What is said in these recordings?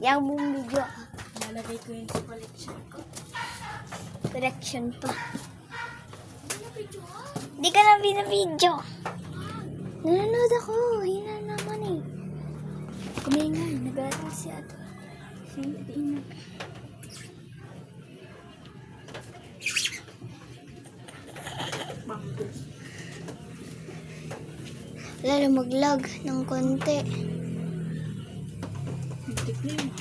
Yang buong video. Lalagay ko yun sa collection ko. Collection pa. Hindi ka na binabidyo. Nanonood ako. Yun na naman eh. Kumingay. Nag-aaral si Ato. Si Ina. Bangkos. Lalo mag-lag ng konti. Hindi ko yun.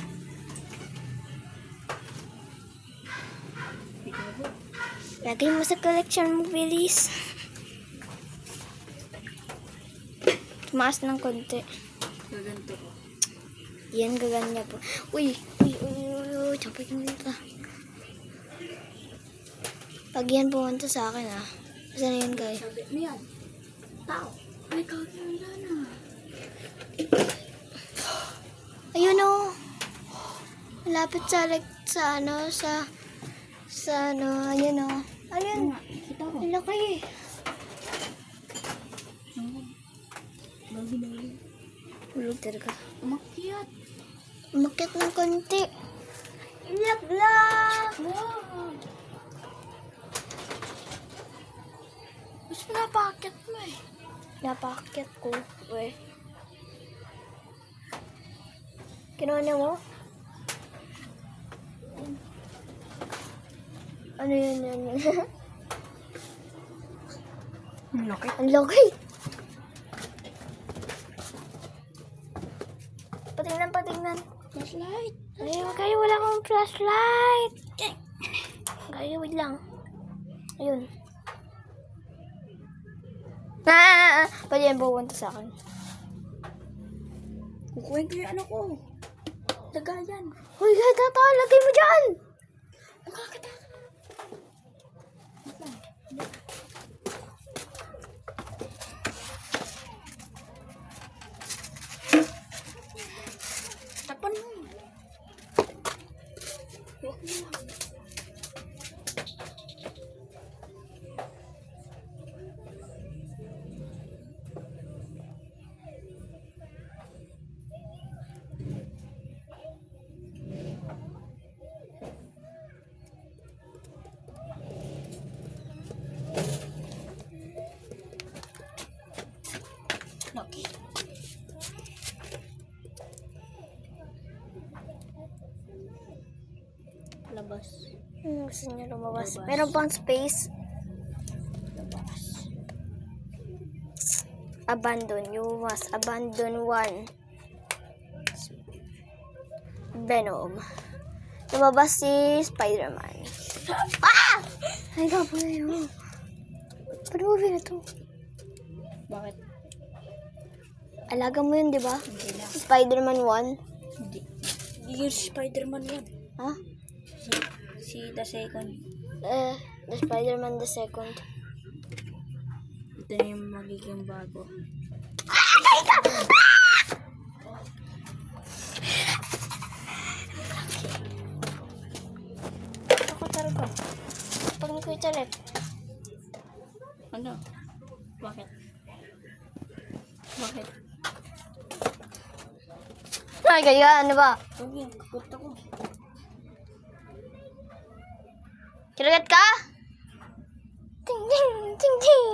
Lagay mo sa collection mo, bilis. Tumaas ng konti. Gaganto ko. Yan, gaganya po. Uy. Chapit mo dito. Pag yan pumunta sa akin, ah. Saan na yun, guys? Sabi mo yan. Tao. Ay, kaganda na. Ayun, oh. Malapit sa, ayun, oh. Ayun. Kita ko. Ang laki eh. Bawi. Hulog talaga. Umakyat. Umakyat ng konti. Ilaglag! Wow. Mas pinapakyat mo eh. Napakyat ko. Uy. Kinuha niya mo? Ano yun? Ang laki. Ang laki! Patingnan. Flashlight. Ay, wala akong flashlight. Kaya, wait lang. Ayun. Pwede yan pupunta sa akin. Kukuhin ko yung ano ko. Lagayan. Uy, gata, lagay mo dyan! Nakakita. Tapan mo. Huwag mo lang. Okay. Labas. Gusto niya lumabas. Labas. Meron pang space. Labas. Abandon. You must abandon one. Venom. Lumabas si Spider-Man. Ah! Ay, ka pala yun. Paano mo ito? Bakit? Alaga mo yun, di ba? Hindi na. Spider-Man 1. Hindi. Yung Spider-Man 1. Ha? Si The Second. The Spider-Man the second. Ito na yung magiging bago. Ako talaga. Pag-quit ulit. Ano? Bakit? Bakit? Ay, kaya ano ba? Sabi, kapot ako. Kinagat ka? Ting, ting, ting, ting.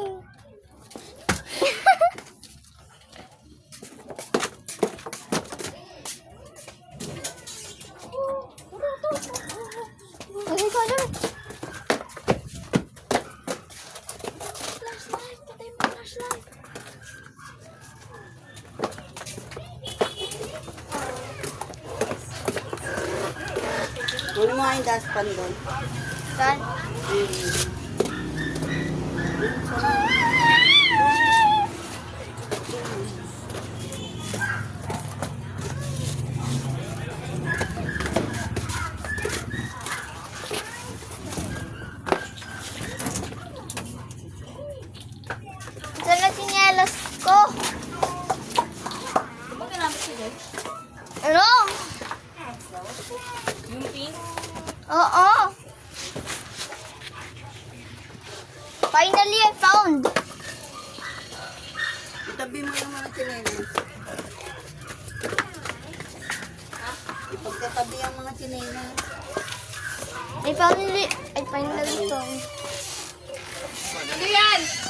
Okay, ka na. Flashlight! Patay mo flashlight! Ano mo nga yung dustpan doon? Saan? Saan na sinyelas ko? Diba ginamit si George? Ano? Yung pink? Oo. Finally, I found. Itabi mo yung mga chinelas. Ipagkat yung mga chinelas. I finally found. Ito yan!